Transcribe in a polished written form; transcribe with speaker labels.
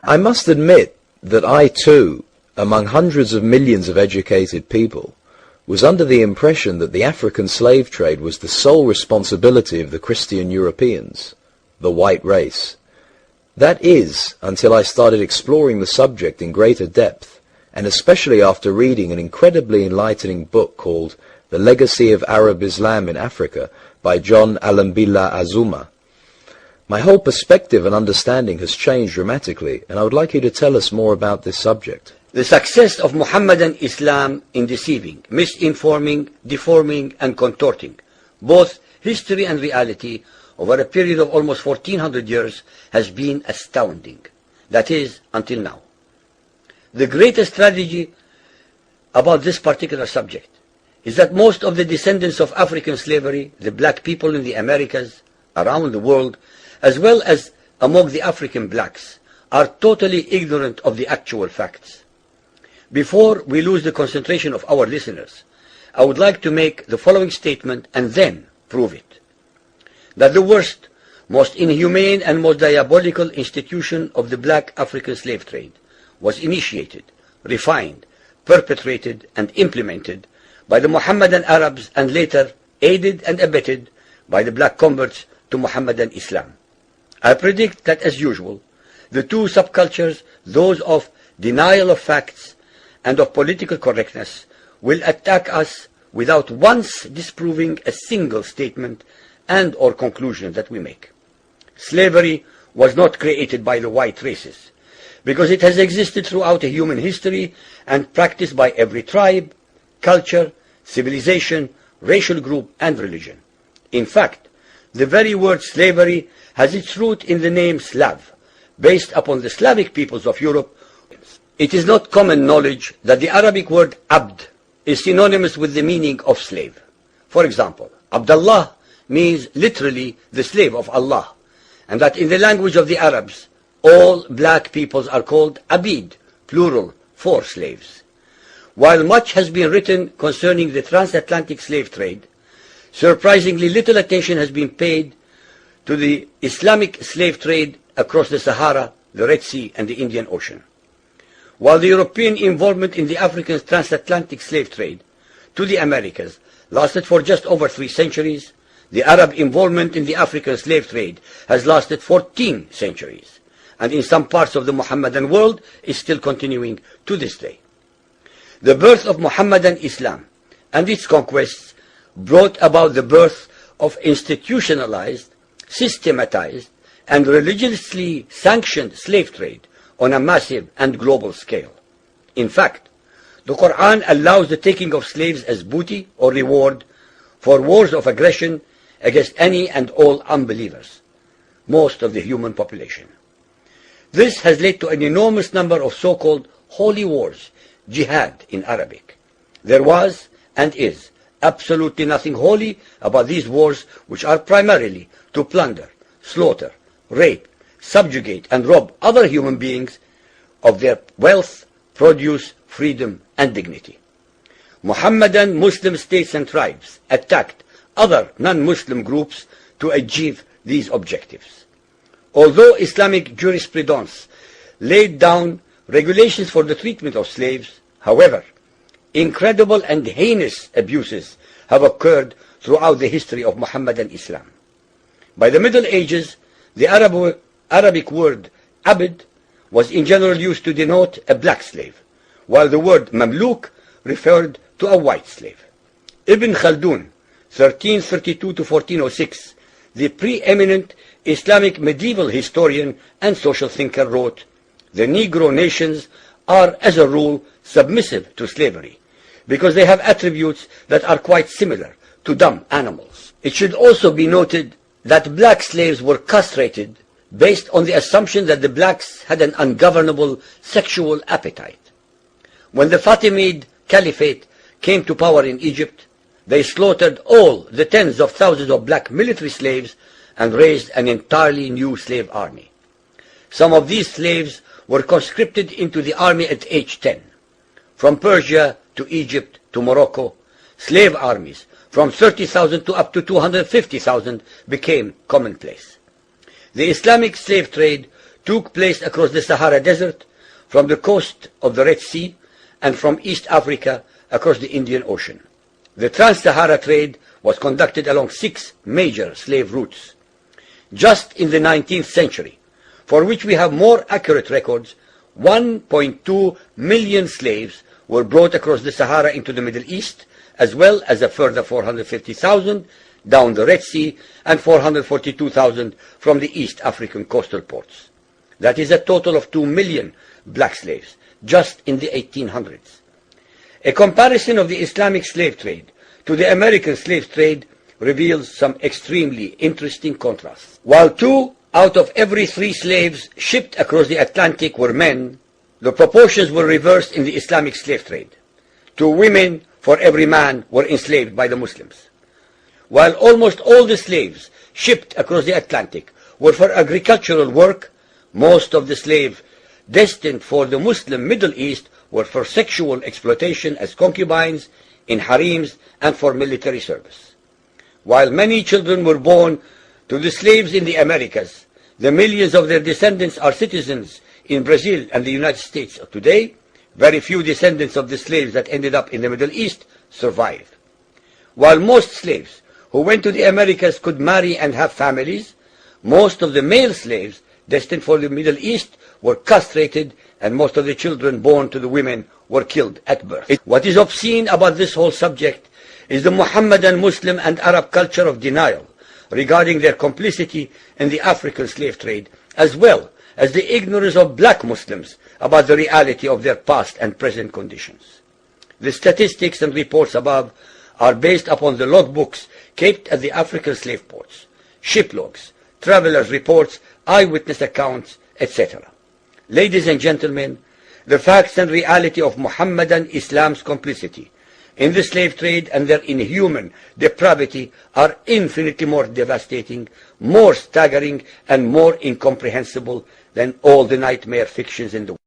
Speaker 1: I must admit that I too, among hundreds of millions of educated people, was under the impression that the African slave trade was the sole responsibility of the Christian Europeans, the white race. That is, until I started exploring the subject in greater depth, and especially after reading an incredibly enlightening book called The Legacy of Arab Islam in Africa by John Alembillah Azumah. My whole perspective and understanding has changed dramatically, and I would like you to tell us more about this subject.
Speaker 2: The success of Muhammadan Islam in deceiving, misinforming, deforming and contorting both history and reality over a period of almost 1400 years has been astounding. That is, until now. The greatest tragedy about this particular subject is that most of the descendants of African slavery, the black people in the Americas, around the world, as well as among the African blacks, are totally ignorant of the actual facts. Before we lose the concentration of our listeners, I would like to make the following statement and then prove it. That the worst, most inhumane and most diabolical institution of the black African slave trade was initiated, refined, perpetrated and implemented by the Mohammedan Arabs and later aided and abetted by the black converts to Mohammedan Islam. I predict that, as usual, the two subcultures, those of denial of facts and of political correctness, will attack us without once disproving a single statement and or conclusion that we make. Slavery was not created by the white races, because it has existed throughout human history and practiced by every tribe, culture, civilization, racial group and religion. In fact, the very word slavery has its root in the name Slav, based upon the Slavic peoples of Europe. It is not common knowledge that the Arabic word abd is synonymous with the meaning of slave. For example, Abdullah means literally the slave of Allah, and that in the language of the Arabs, all black peoples are called abid, plural, for slaves. While much has been written concerning the transatlantic slave trade, surprisingly little attention has been paid to the Islamic slave trade across the Sahara, the Red Sea and the Indian Ocean. While the European involvement in the African transatlantic slave trade to the Americas lasted for just over 3 centuries, the Arab involvement in the African slave trade has lasted 14 centuries, and in some parts of the Mohammedan world is still continuing to this day. The birth of Mohammedan Islam and its conquests brought about the birth of institutionalized, systematized, and religiously sanctioned slave trade on a massive and global scale. In fact, the Quran allows the taking of slaves as booty or reward for wars of aggression against any and all unbelievers, most of the human population. This has led to an enormous number of so-called holy wars, jihad in Arabic. There was and is absolutely nothing holy about these wars, which are primarily to plunder, slaughter, rape, subjugate and rob other human beings of their wealth, produce, freedom and dignity. Mohammedan Muslim states and tribes attacked other non-Muslim groups to achieve these objectives. Although Islamic jurisprudence laid down regulations for the treatment of slaves, however, incredible and heinous abuses have occurred throughout the history of Mohammedan Islam. By the Middle Ages, the Arabic word abd was in general used to denote a black slave, while the word mamluk referred to a white slave. Ibn Khaldun, 1332 to 1406, the preeminent Islamic medieval historian and social thinker, wrote, "The Negro nations are, as a rule, submissive to slavery, because they have attributes that are quite similar to dumb animals." It should also be noted that black slaves were castrated based on the assumption that the blacks had an ungovernable sexual appetite. When the Fatimid Caliphate came to power in Egypt, they slaughtered all the tens of thousands of black military slaves and raised an entirely new slave army. Some of these slaves were conscripted into the army at age 10. From Persia to Egypt to Morocco, slave armies from 30,000 to up to 250,000 became commonplace. The Islamic slave trade took place across the Sahara Desert, from the coast of the Red Sea, and from East Africa across the Indian Ocean. The trans-Sahara trade was conducted along 6 major slave routes. Just in the 19th century, for which we have more accurate records, 1.2 million slaves were brought across the Sahara into the Middle East, as well as a further 450,000 down the Red Sea and 442,000 from the East African coastal ports. That is a total of 2 million black slaves, just in the 1800s. A comparison of the Islamic slave trade to the American slave trade reveals some extremely interesting contrasts. While 2 out of every 3 slaves shipped across the Atlantic were men, the proportions were reversed in the Islamic slave trade. 2 women for every man were enslaved by the Muslims. While almost all the slaves shipped across the Atlantic were for agricultural work, most of the slaves destined for the Muslim Middle East were for sexual exploitation as concubines, in harems, and for military service. While many children were born to the slaves in the Americas, the millions of their descendants are citizens in Brazil and the United States today. Very few descendants of the slaves that ended up in the Middle East survived. While most slaves who went to the Americas could marry and have families, most of the male slaves destined for the Middle East were castrated, and most of the children born to the women were killed at birth. What is obscene about this whole subject is the Mohammedan, Muslim, and Arab culture of denial regarding their complicity in the African slave trade, as well as the ignorance of black Muslims about the reality of their past and present conditions. The statistics and reports above are based upon the logbooks kept at the African slave ports, ship logs, travelers' reports, eyewitness accounts, etc. Ladies and gentlemen, the facts and reality of Mohammedan Islam's complicity in the slave trade and their inhuman depravity are infinitely more devastating, more staggering, and more incomprehensible than all the nightmare fictions in the world.